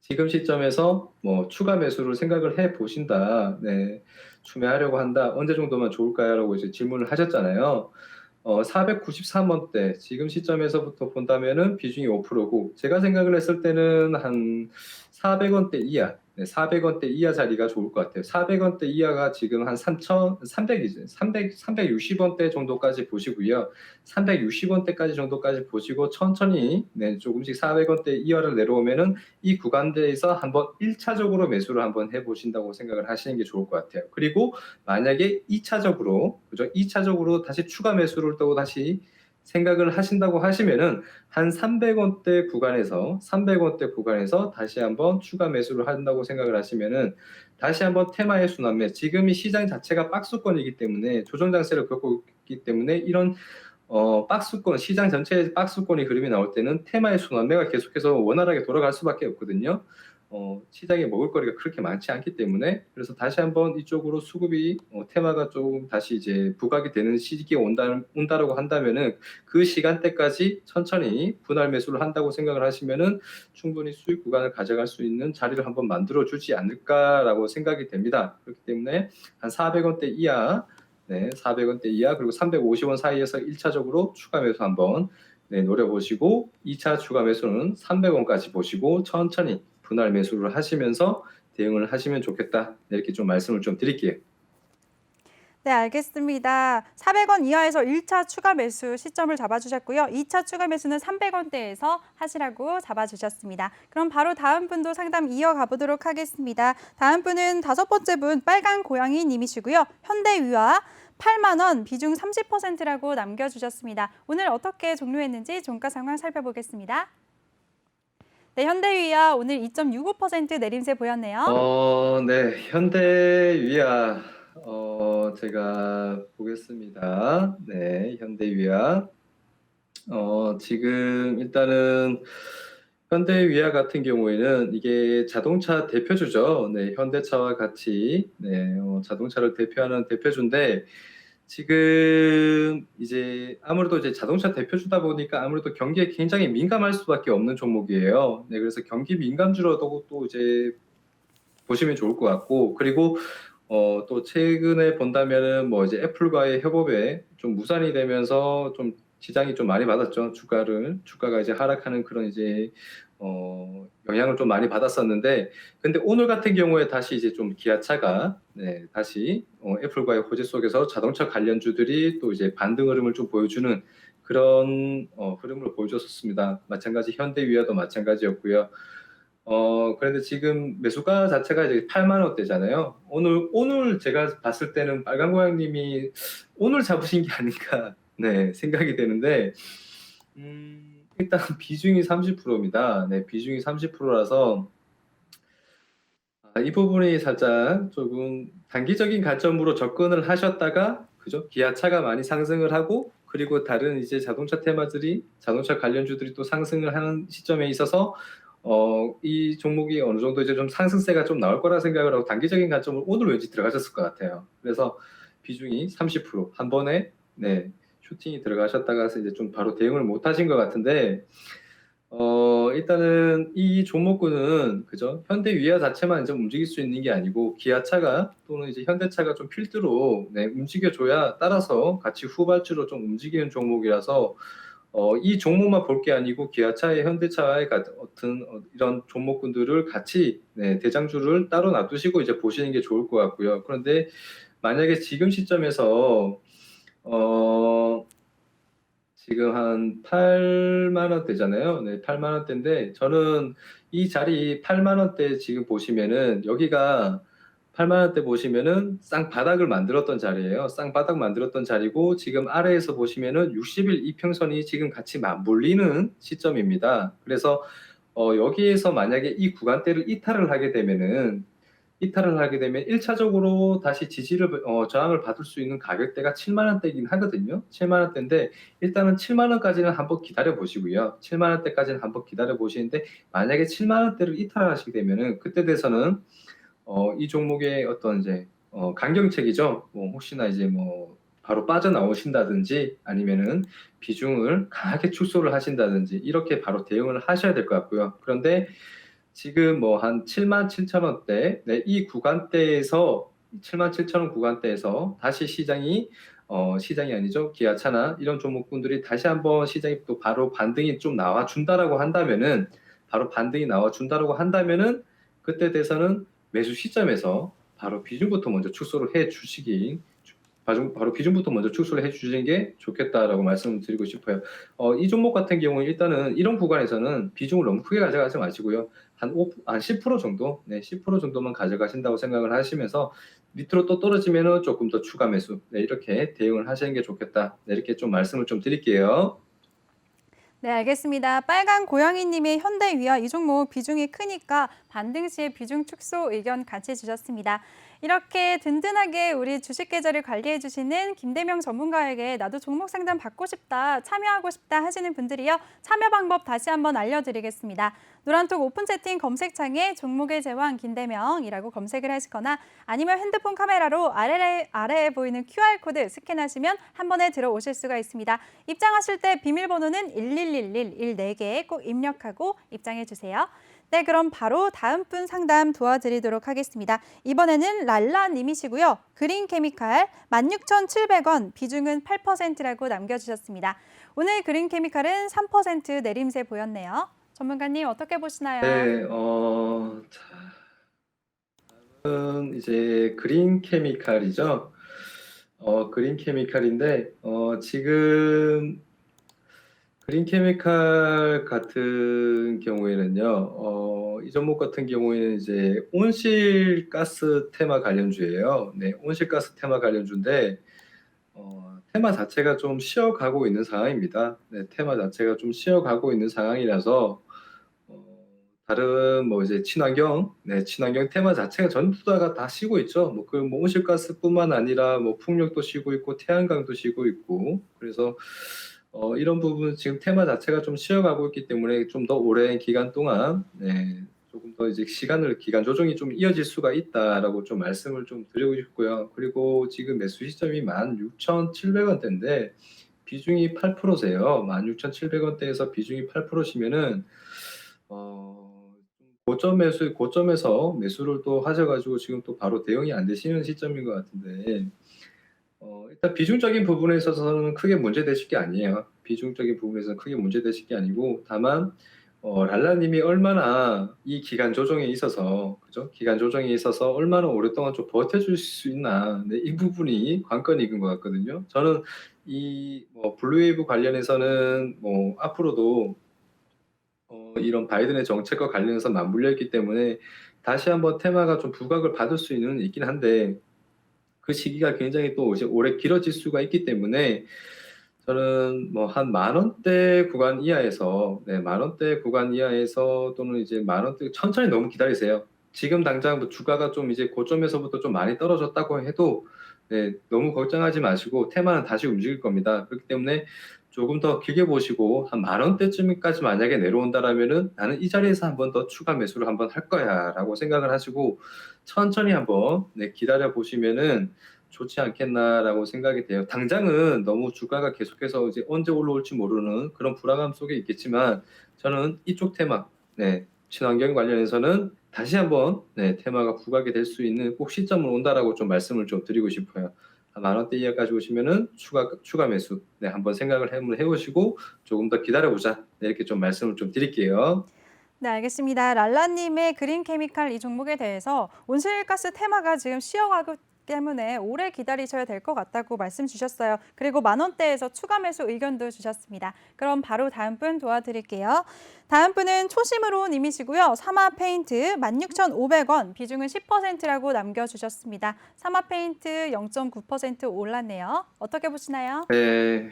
B: 지금 시점에서 뭐 추가 매수를 생각을 해 보신다. 네, 추매하려고 한다. 언제 정도면 좋을까요?라고 이제 질문을 하셨잖아요. 493원대 지금 시점에서부터 본다면은 비중이 5%고 제가 생각을 했을 때는 한 400원대 이하, 400원대 이하 자리가 좋을 것 같아요. 400원대 이하가 지금 한 3,300이죠. 360원대 정도까지 보시고요. 360원대까지 정도까지 보시고 천천히 조금씩 400원대 이하를 내려오면은 이 구간대에서 한번 1차적으로 매수를 한번 해보신다고 생각을 하시는 게 좋을 것 같아요. 그리고 만약에 2차적으로 다시 추가 매수를 또 다시 생각을 하신다고 하시면은 한 300원대 구간에서 다시 한번 추가 매수를 한다고 생각을 하시면은 다시 한번 테마의 순환매 지금 이 시장 자체가 박스권이기 때문에 조정 장세를 겪고 있기 때문에 이런 박스권 시장 전체의 박스권이 그림이 나올 때는 테마의 순환매가 계속해서 원활하게 돌아갈 수밖에 없거든요. 시장에 먹을 거리가 그렇게 많지 않기 때문에 그래서 다시 한번 이쪽으로 수급이 테마가 조금 다시 이제 부각이 되는 시기가 온다라고 한다면은 그 시간대까지 천천히 분할 매수를 한다고 생각을 하시면은 충분히 수익 구간을 가져갈 수 있는 자리를 한번 만들어 주지 않을까라고 생각이 됩니다. 그렇기 때문에 한 400원대 이하 400원대 이하 그리고 350원 사이에서 1차적으로 추가 매수 한번 노려보시고 2차 추가 매수는 300원까지 보시고 천천히 분할 매수를 하시면서 대응을 하시면 좋겠다. 이렇게 좀 말씀을 좀 드릴게요.
A: 네, 알겠습니다. 400원 이하에서 1차 추가 매수 시점을 잡아주셨고요. 2차 추가 매수는 300원대에서 하시라고 잡아주셨습니다. 그럼 바로 다음 분도 상담 이어가 보도록 하겠습니다. 다음 분은 5번째 분 빨간 고양이 님이시고요. 현대위와 8만 원 비중 30%라고 남겨주셨습니다. 오늘 어떻게 종료했는지 종가 상황 살펴보겠습니다. 네, 현대위아 오늘 2.65% 내림세 보였네요.
B: 네, 현대위아 제가 보겠습니다. 네, 현대위아 지금 일단은 현대위아 같은 경우에는 이게 자동차 대표주죠. 네, 현대차와 같이 자동차를 대표하는 대표주인데 지금 이제 아무래도 이제 자동차 대표주다 보니까 아무래도 경기에 굉장히 민감할 수밖에 없는 종목이에요. 네, 그래서 경기 민감주로도 또 이제 보시면 좋을 것 같고 그리고 또 최근에 본다면은 뭐 이제 애플과의 협업에 좀 무산이 되면서 좀 시장이 좀 많이 받았죠. 주가가 이제 하락하는 그런 이제 영향을 좀 많이 받았었는데, 근데 오늘 같은 경우에 다시 이제 좀 기아차가 다시 애플과의 호재 속에서 자동차 관련주들이 또 이제 반등 흐름을 좀 보여주는 그런 흐름을 보여줬었습니다. 마찬가지 현대위아도 마찬가지였고요. 그런데 지금 매수가 자체가 이제 8만 원대잖아요. 오늘 제가 봤을 때는 빨간 고양님이 오늘 잡으신 게 아닌가, 네, 생각이 되는데, 일단 비중이 30%입니다. 네, 비중이 30%라서, 이 부분이 살짝 조금 단기적인 관점으로 접근을 하셨다가, 그죠? 기아차가 많이 상승을 하고, 그리고 다른 이제 자동차 관련주들이 또 상승을 하는 시점에 있어서, 이 종목이 어느 정도 이제 좀 상승세가 좀 나올 거라 생각을 하고 단기적인 관점으로 오늘 왠지 들어가셨을 것 같아요. 그래서 비중이 30%한 번에, 네, 슈팅이 들어가셨다가 이제 좀 바로 대응을 못 하신 것 같은데, 일단은 이 종목군은 그죠? 현대 위아 자체만 이제 움직일 수 있는 게 아니고 기아차가 또는 이제 현대차가 좀 필두로 움직여줘야 따라서 같이 후발주로 좀 움직이는 종목이라서 이 종목만 볼 게 아니고 기아차의 현대차의 같은 이런 종목군들을 같이 대장주를 따로 놔두시고 이제 보시는 게 좋을 것 같고요. 그런데 만약에 지금 시점에서 지금 한 8만 원대잖아요. 네, 8만 원대인데 저는 이 자리 8만 원대 지금 보시면은 여기가 8만 원대 보시면은 쌍바닥을 만들었던 자리예요. 쌍바닥 만들었던 자리고 지금 아래에서 보시면은 60일 이평선이 지금 같이 맞물리는 시점입니다. 그래서 여기에서 만약에 이 구간대를 이탈을 하게 되면 1차적으로 다시 저항을 받을 수 있는 가격대가 7만 원대이긴 하거든요. 7만 원대인데 일단은 7만 원까지는 한번 기다려 보시고요. 7만 원대까지는 한번 기다려 보시는데 만약에 7만 원대를 이탈하시게 되면은 그때 돼서는 이 종목의 어떤 이제 강경책이죠. 뭐 혹시나 이제 뭐 바로 빠져나오신다든지 아니면은 비중을 강하게 축소를 하신다든지 이렇게 바로 대응을 하셔야 될 것 같고요. 그런데 지금 뭐 한 7만 7천 원대, 네, 이 구간대에서 7만 7천 원 구간대에서 다시 시장이 아니죠. 기아차나 이런 종목군들이 다시 한번 시장이 또 바로 반등이 좀 나와 준다라고 한다면은 그때 돼서는 매수 시점에서 바로 비중부터 먼저 축소를 해 주시기 바로 비중부터 먼저 축소를 해주시는 게 좋겠다라고 말씀을 드리고 싶어요. 이 종목 같은 경우는 일단은 이런 구간에서는 비중을 너무 크게 가져가지 마시고요. 한 10% 정도, 네, 10% 정도만 가져가신다고 생각을 하시면서 밑으로 또 떨어지면은 조금 더 추가 매수, 네, 이렇게 대응을 하시는 게 좋겠다. 네, 이렇게 좀 말씀을 좀 드릴게요.
A: 네, 알겠습니다. 빨간 고양이님의 현대위아 이 종목 비중이 크니까 반등 시에 비중 축소 의견 같이 주셨습니다. 이렇게 든든하게 우리 주식 계좌를 관리해 주시는 김대명 전문가에게 나도 종목 상담 받고 싶다, 참여하고 싶다 하시는 분들이요. 참여 방법 다시 한번 알려드리겠습니다. 노란톡 오픈 채팅 검색창에 종목의 제왕 김대명이라고 검색을 하시거나 아니면 핸드폰 카메라로 아래에 보이는 QR코드 스캔하시면 한 번에 들어오실 수가 있습니다. 입장하실 때 비밀번호는 1111 14개 꼭 입력하고 입장해 주세요. 네, 그럼 바로 다음 분 상담 도와드리도록 하겠습니다. 이번에는 랄라님이시고요. 그린케미칼 16,700원, 비중은 8%라고 남겨주셨습니다. 오늘 그린케미칼은 3% 내림세 보였네요. 전문가님 어떻게 보시나요?
B: 네, 이제 그린 케미칼이죠. 그린 케미칼인데, 지금 그린 케미칼 같은 경우에는요, 이 종목 같은 경우에는 이제 온실가스 테마 관련주예요. 네, 온실가스 테마 관련주인데, 테마 자체가 좀 쉬어가고 있는 상황입니다. 네, 테마 자체가 좀 쉬어가고 있는 상황이라서, 다른 뭐 이제 친환경 테마 자체가 전부 다가 쉬고 있죠. 뭐 온실가스뿐만 아니라 뭐 풍력도 쉬고 있고 태양광도 쉬고 있고 그래서 이런 부분 지금 테마 자체가 좀 쉬어가고 있기 때문에 좀 더 오랜 기간 동안 조금 더 이제 기간 조정이 좀 이어질 수가 있다라고 좀 말씀을 좀 드리고 싶고요. 그리고 지금 매수 시점이 16,700원대인데 비중이 8%세요. 16,700원대에서 비중이 8%시면은 고점에서 매수를 또 하셔가지고 지금 또 바로 대응이 안 되시는 시점인 것 같은데 일단 비중적인 부분에 있어서는 크게 문제되실 게 아니에요. 비중적인 부분에서는 크게 문제되실 게 아니고, 다만 랄라님이 얼마나 이 기간 조정에 있어서, 그죠? 기간 조정에 있어서 얼마나 오랫동안 좀 버텨줄 수 있나, 네, 이 부분이 관건인 것 같거든요. 저는 이 블루웨이브 관련해서는 앞으로도 이런 바이든의 정책과 관련해서 맞물려 있기 때문에 다시 한번 테마가 좀 부각을 받을 수는 있긴 한데, 그 시기가 굉장히 또 이제 오래 길어질 수가 있기 때문에 저는 뭐 한 만 원대 구간 이하에서, 네, 만 원대 구간 이하에서 또는 이제 만 원대 천천히 너무 기다리세요. 지금 당장 뭐 주가가 좀 이제 고점에서부터 좀 많이 떨어졌다고 해도, 네, 너무 걱정하지 마시고 테마는 다시 움직일 겁니다. 그렇기 때문에 조금 더 길게 보시고 한 만 원대쯤까지 만약에 내려온다라면은 나는 이 자리에서 한 번 더 추가 매수를 한번 할 거야라고 생각을 하시고 천천히 한번, 네, 기다려 보시면은 좋지 않겠나라고 생각이 돼요. 당장은 너무 주가가 계속해서 이제 언제 올라올지 모르는 그런 불안감 속에 있겠지만 저는 이쪽 테마, 네, 친환경 관련해서는 다시 한번, 네, 테마가 부각이 될 수 있는 꼭 시점을 온다라고 좀 말씀을 좀 드리고 싶어요. 만 원대 이하까지 오시면은 추가 매수, 네, 한번 생각을 해보시고 조금 더 기다려보자, 네, 이렇게 좀 말씀을 좀 드릴게요.
A: 네, 알겠습니다. 랄라님의 그린 케미칼 이 종목에 대해서 온실가스 테마가 지금 쉬어가기 때문에 오래 기다리셔야 될 것 같다고 말씀 주셨어요. 그리고 만 원대에서 추가 매수 의견도 주셨습니다. 그럼 바로 다음 분 도와드릴게요. 다음 분은 초심으로 님이시고요. 사마페인트 16,500원, 비중은 10%라고 남겨주셨습니다. 사마페인트 0.9% 올랐네요. 어떻게 보시나요?
B: 네,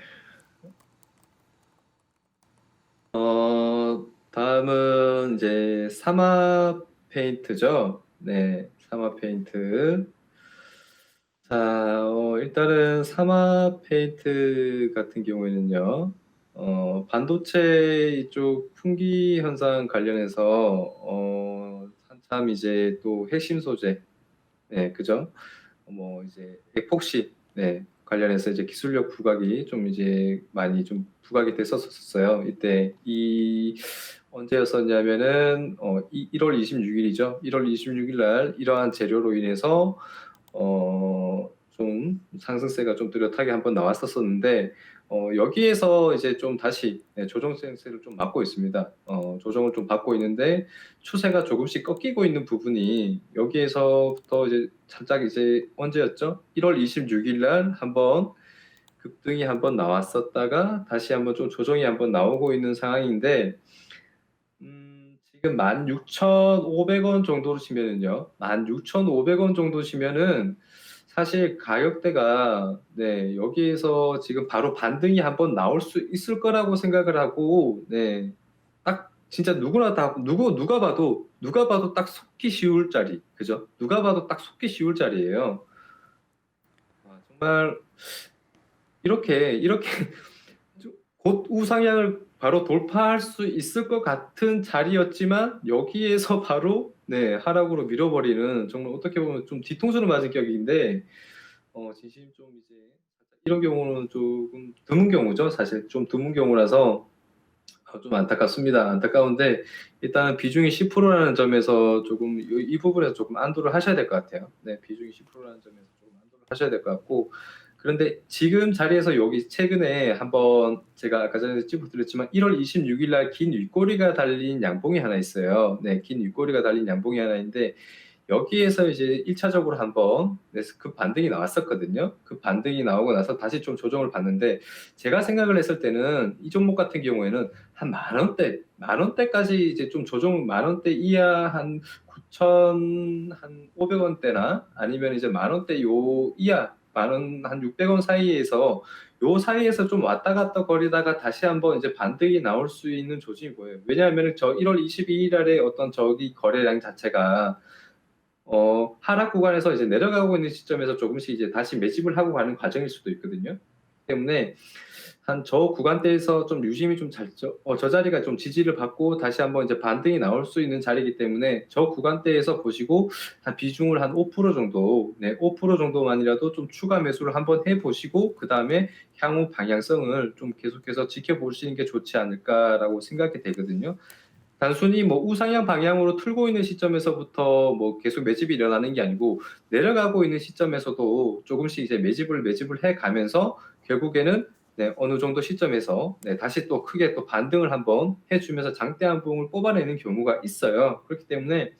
B: 다음은 이제 사마 페인트죠. 네, 사마 페인트. 자, 일단은 사마 페인트 같은 경우에는요, 반도체 이쪽 품귀 현상 관련해서, 한참 이제 또 핵심 소재, 네, 그죠? 이제 에폭시, 네, 관련해서 이제 기술력 부각이 좀 이제 많이 좀 부각이 됐었어요. 이때 언제였었냐면은 1월 26일이죠. 1월 26일 날 이러한 재료로 인해서 좀 상승세가 좀 뚜렷하게 한번 나왔었는데 여기에서 이제 좀 다시, 네, 조정 센스를 좀 맞고 있습니다. 조정을 좀 받고 있는데 추세가 조금씩 꺾이고 있는 부분이 여기에서부터 이제 살짝 이제 언제였죠? 1월 26일 날 한번 급등이 한번 나왔었다가 다시 한번 좀 조정이 한번 나오고 있는 상황인데 지금 16,500원 정도로 치면은요. 16,500원 정도 치면은 사실 가격대가, 네, 여기에서 지금 바로 반등이 한번 나올 수 있을 거라고 생각을 하고, 네, 딱 진짜 누가 봐도 딱 속기 쉬울 자리, 그죠? 누가 봐도 딱 속기 쉬울 자리예요. 정말 이렇게 곧 우상향을 바로 돌파할 수 있을 것 같은 자리였지만 여기에서 바로, 네, 하락으로 밀어버리는, 정말 어떻게 보면 좀 뒤통수를 맞은 격인데 진심 좀 이제 이런 경우는 조금 드문 경우죠. 사실 좀 드문 경우라서 좀 안타깝습니다. 안타까운데 일단은 비중이 10%라는 점에서 조금 이 부분에서 조금 안도를 하셔야 될 것 같아요. 네, 비중이 10%라는 점에서 조금 안도를 하셔야 될 것 같고, 그런데 지금 자리에서 여기 최근에 한번 제가 아까 전에 짚어드렸지만 1월 26일 날 긴 윗꼬리가 달린 양봉이 하나 있어요. 네, 긴 윗꼬리가 달린 양봉이 하나 있는데 여기에서 이제 1차적으로 한번, 네, 그 반등이 나왔었거든요. 그 반등이 나오고 나서 다시 좀 조정을 받는데 제가 생각을 했을 때는 이 종목 같은 경우에는 한 만 원대까지 이제 좀 조정, 만 원대 이하 한 9천 한 500원대나 아니면 이제 만 원대 요 이하 만 원 한 600원 사이에서 요 사이에서 좀 왔다 갔다 거리다가 다시 한번 이제 반등이 나올 수 있는 조짐이 보여요. 왜냐하면 저 1월 22일 날에 어떤 저기 거래량 자체가 하락 구간에서 이제 내려가고 있는 시점에서 조금씩 이제 다시 매집을 하고 가는 과정일 수도 있거든요. 때문에 한 저 구간대에서 좀 유심히 좀 저 자리가 좀 지지를 받고 다시 한번 이제 반등이 나올 수 있는 자리이기 때문에 저 구간대에서 보시고 한 비중을 한 5% 정도, 네, 5% 정도만이라도 좀 추가 매수를 한번 해보시고 그 다음에 향후 방향성을 좀 계속해서 지켜보시는 게 좋지 않을까라고 생각이 되거든요. 단순히 뭐 우상향 방향으로 틀고 있는 시점에서부터 뭐 계속 매집이 일어나는 게 아니고 내려가고 있는 시점에서도 조금씩 이제 매집을 해 가면서 결국에는 네, 어느 정도 시점에서 네, 다시 또 크게 또 반등을 한번 해주면서 장대 한 봉을 뽑아내는 경우가 있어요. 그렇기 때문에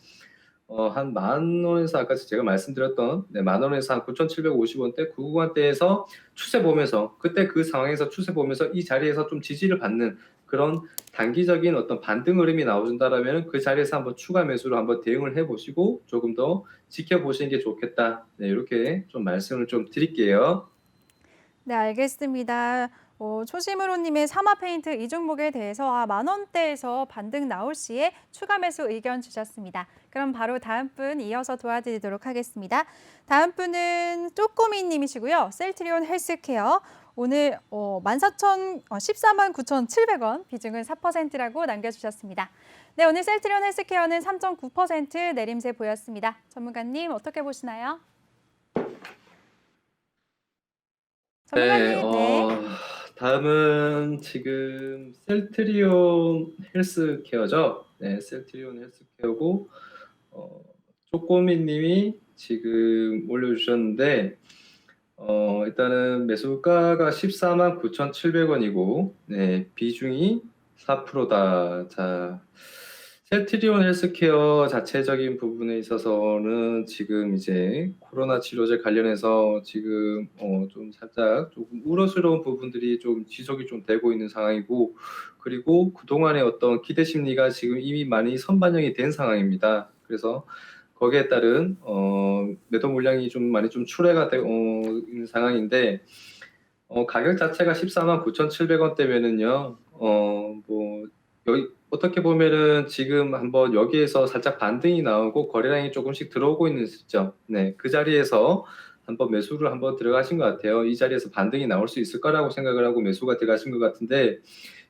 B: 한 만 원에서 아까 제가 말씀드렸던 네, 만 원에서 한 9,750원대, 그 구간대에서 추세 보면서 그때 그 상황에서 추세 보면서 이 자리에서 좀 지지를 받는 그런 단기적인 어떤 반등 흐름이 나와준다라면 그 자리에서 한번 추가 매수로 한번 대응을 해보시고 조금 더 지켜보시는 게 좋겠다. 네, 이렇게 좀 말씀을 좀 드릴게요.
A: 네, 알겠습니다. 초심으로님의 사마 페인트 이 종목에 대해서 만 원대에서 반등 나올 시에 추가 매수 의견 주셨습니다. 그럼 바로 다음 분 이어서 도와드리도록 하겠습니다. 다음 분은 쪼꼬미님이시고요. 셀트리온 헬스케어. 오늘 14만 9,700원, 비중은 4%라고 남겨주셨습니다. 네, 오늘 셀트리온 헬스케어는 3.9% 내림세 보였습니다. 전문가님 어떻게 보시나요?
B: 네,
A: 전문가님, 네.
B: 다음은 지금 셀트리온 헬스케어죠. 네, 셀트리온 헬스케어고, 쪼꼬미님이 지금 올려주셨는데, 일단은 매수가가 14만 9,700원이고, 네, 비중이 4%다. 자, 셀트리온 헬스케어 자체적인 부분에 있어서는 지금 이제 코로나 치료제 관련해서 지금 좀 살짝 조금 우려스러운 부분들이 좀 지속이 좀 되고 있는 상황이고, 그리고 그동안의 어떤 기대 심리가 지금 이미 많이 선반영이 된 상황입니다. 그래서 거기에 따른 매도 물량이 좀 많이 좀 출회가 되고 있는 상황인데, 가격 자체가 14만 9,700원대면은요, 뭐, 여기, 어떻게 보면은 지금 한번 여기에서 살짝 반등이 나오고 거래량이 조금씩 들어오고 있는 시점. 네, 그 자리에서 한번 매수를 한번 들어가신 것 같아요. 이 자리에서 반등이 나올 수 있을 거라고 생각을 하고 매수가 들어가신 것 같은데,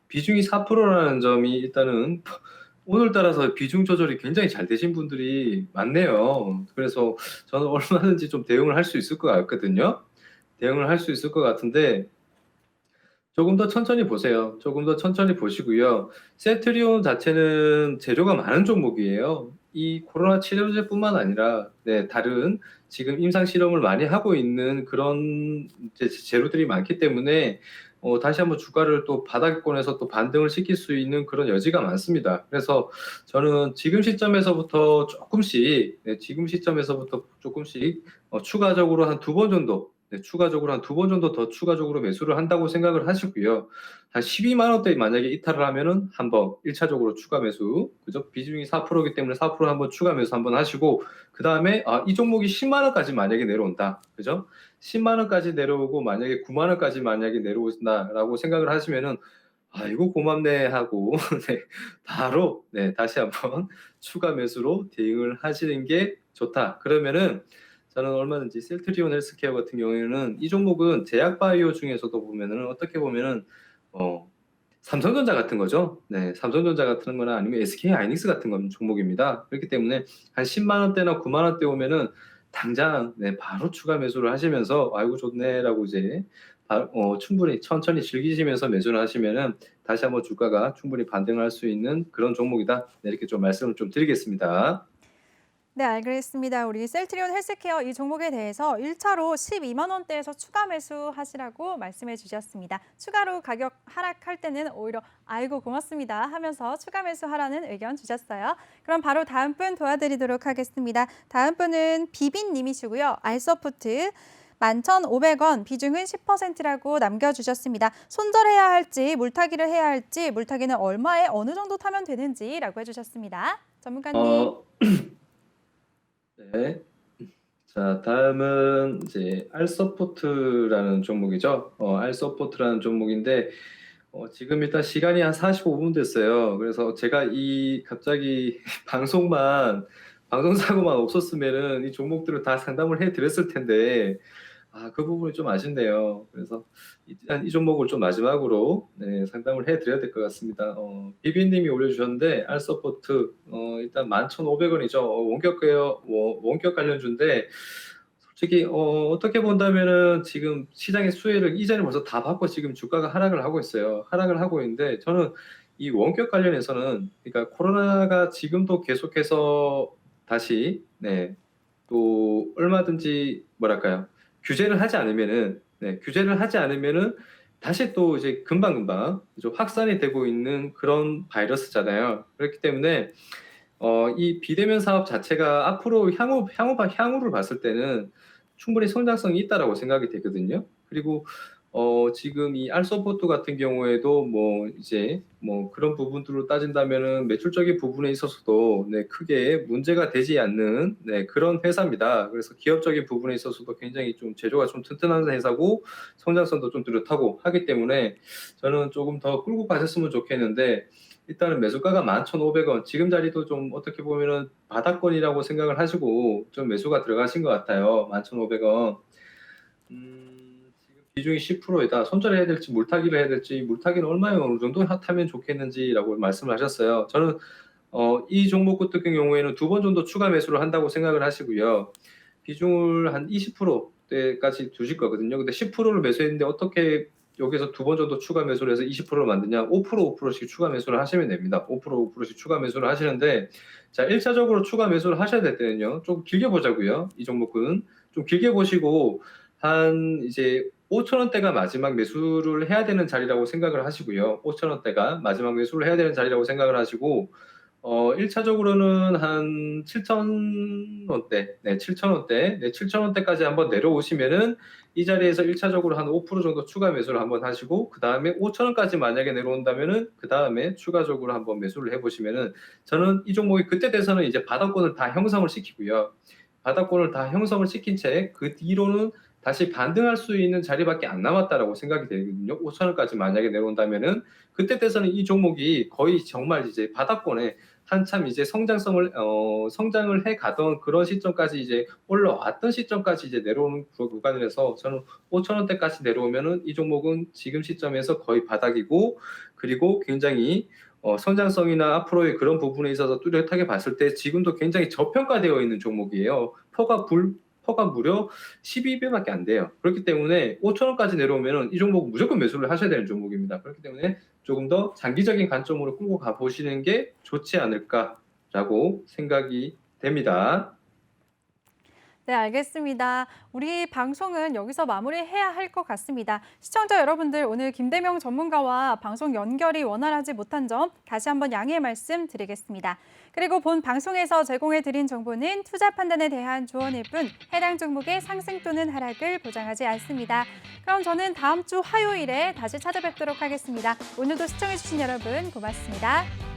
B: 비중이 4%라는 점이 일단은 오늘 따라서 비중 조절이 굉장히 잘 되신 분들이 많네요. 그래서 저는 얼마든지 좀 대응을 할 수 있을 것 같거든요. 대응을 할 수 있을 것 같은데, 조금 더 천천히 보세요. 조금 더 천천히 보시고요. 세트리온 자체는 재료가 많은 종목이에요. 이 코로나 치료제뿐만 아니라 네, 다른 지금 임상 실험을 많이 하고 있는 그런 재료들이 많기 때문에 다시 한번 주가를 또 바닥권에서 또 반등을 시킬 수 있는 그런 여지가 많습니다. 그래서 저는 지금 시점에서부터 조금씩 네, 지금 시점에서부터 조금씩 추가적으로 한 두 번 정도 네, 추가적으로 한 두 번 정도 더 추가적으로 매수를 한다고 생각을 하시고요. 한 12만 원대 만약에 이탈을 하면은 한번 1차적으로 추가 매수, 그죠? 비중이 4%이기 때문에 4% 한번 추가 매수 한번 하시고, 그 다음에 이 종목이 10만 원까지 만약에 내려온다, 그죠? 10만 원까지 내려오고 만약에 9만 원까지 만약에 내려온다라고 생각을 하시면은 이거 고맙네 하고 네, 바로 네, 다시 한번 추가 매수로 대응을 하시는 게 좋다. 그러면은 저는 얼마든지 셀트리온 헬스케어 같은 경우에는 이 종목은 제약바이오 중에서도 보면은 어떻게 보면은 삼성전자 같은 거죠. 네, 삼성전자 같은 거나 아니면 SK 하이닉스 같은 건 종목입니다. 그렇기 때문에 한 10만 원대나 9만 원대 오면은 당장 네, 바로 추가 매수를 하시면서 아이고 좋네라고 이제 충분히 천천히 즐기시면서 매수를 하시면은 다시 한번 주가가 충분히 반등할 수 있는 그런 종목이다. 네, 이렇게 좀 말씀을 좀 드리겠습니다.
A: 네, 알겠습니다. 우리 셀트리온 헬스케어 이 종목에 대해서 1차로 12만 원대에서 추가 매수하시라고 말씀해 주셨습니다. 추가로 가격 하락할 때는 오히려 아이고 고맙습니다 하면서 추가 매수하라는 의견 주셨어요. 그럼 바로 다음 분 도와드리도록 하겠습니다. 다음 분은 비빈님이시고요. 알서푸트 11,500원, 비중은 10%라고 남겨주셨습니다. 손절해야 할지, 물타기를 해야 할지, 물타기는 얼마에 어느 정도 타면 되는지라고 해주셨습니다. 전문가님.
B: 어, 네. 자, 다음은 이제 알서포트라는 종목이죠. 알서포트라는 종목인데 지금 일단 시간이 한 45분 됐어요. 그래서 제가 갑자기 방송 사고만 없었으면은 이 종목들을 다 상담을 해 드렸을 텐데 그 부분이 좀 아쉽네요. 그래서 일단 이 종목을 좀 마지막으로 네, 상담을 해 드려야 될 것 같습니다. 비비님이 올려주셨는데 알서포트 일단 11,500원이죠. 원격 관련주인데 솔직히 어떻게 본다면은 지금 시장의 수혜를 이전에 벌써 다 받고 지금 주가가 하락을 하고 있어요. 하락을 하고 있는데 저는 이 원격 관련해서는 그러니까 코로나가 지금도 계속해서 다시 또 얼마든지 뭐랄까요? 규제를 하지 않으면은 다시 또 이제 금방금방 좀 확산이 되고 있는 그런 바이러스잖아요. 그렇기 때문에 이 비대면 사업 자체가 앞으로 향후를 봤을 때는 충분히 성장성이 있다라고 생각이 되거든요. 그리고 지금 이 알서포트 같은 경우에도 뭐 이제 뭐 그런 부분들로 따진다면은 매출적인 부분에 있어서도 크게 문제가 되지 않는 그런 회사입니다. 그래서 기업적인 부분에 있어서도 굉장히 좀 재료가 좀 튼튼한 회사고 성장성도 좀 뚜렷하고 하기 때문에 저는 조금 더 끌고 가셨으면 좋겠는데 일단은 매수가가 11,500원, 지금 자리도 좀 어떻게 보면은 바닥권이라고 생각을 하시고 좀 매수가 들어가신 것 같아요. 11,500원. 지금 비중이 10%이다. 손절을 해야 될지 물타기를 해야 될지, 물타기는 얼마에 어느 정도 타면 좋겠는지라고 말씀을 하셨어요. 저는 이 종목 같은 경우에는 2번 정도 추가 매수를 한다고 생각을 하시고요. 비중을 한 20%대까지 두실 거거든요. 근데 10%를 매수했는데 어떻게 여기서 2번 정도 추가 매수를 해서 20%를 만드냐? 5%씩 추가 매수를 하시면 됩니다. 5%씩 추가 매수를 하시는데, 자, 1차적으로 추가 매수를 하셔야 될 때는요. 좀 길게 보자고요. 이 종목은 좀 길게 보시고 한 이제 5,000원대가 마지막 매수를 해야 되는 자리라고 생각을 하시고요. 5,000원대가 마지막 매수를 해야 되는 자리라고 생각을 하시고 1차적으로는 한 7,000원대, 7,000원대, 7,000원대까지 한번 내려오시면은 이 자리에서 1차적으로 한 5% 정도 추가 매수를 한번 하시고 그 다음에 5,000원까지 만약에 내려온다면은 그 다음에 추가적으로 한번 매수를 해보시면은 저는 이 종목이 그때 돼서는 이제 바닥권을 다 형성을 시키고요. 바닥권을 다 형성을 시킨 채 그 뒤로는 다시 반등할 수 있는 자리밖에 안 남았다라고 생각이 되거든요. 5,000원까지 만약에 내려온다면은 그때 돼서는 이 종목이 거의 정말 이제 바닥권에 한참 이제 성장을 해 가던 그런 시점까지 이제 올라왔던 시점까지 이제 내려오는 구간이라서 저는 5,000원대까지 내려오면은 이 종목은 지금 시점에서 거의 바닥이고 그리고 굉장히 성장성이나 앞으로의 그런 부분에 있어서 뚜렷하게 봤을 때 지금도 굉장히 저평가되어 있는 종목이에요. 퍼가 무려 12배밖에 안 돼요. 그렇기 때문에 5,000원까지 내려오면은 이 종목 무조건 매수를 하셔야 되는 종목입니다. 그렇기 때문에 조금 더 장기적인 관점으로 끌고 가 보시는 게 좋지 않을까라고 생각이 됩니다.
A: 네, 알겠습니다. 우리 방송은 여기서 마무리해야 할 것 같습니다. 시청자 여러분들, 오늘 김대명 전문가와 방송 연결이 원활하지 못한 점 다시 한번 양해 말씀 드리겠습니다. 그리고 본 방송에서 제공해드린 정보는 투자 판단에 대한 조언일 뿐 해당 종목의 상승 또는 하락을 보장하지 않습니다. 그럼 저는 다음 주 화요일에 다시 찾아뵙도록 하겠습니다. 오늘도 시청해주신 여러분 고맙습니다.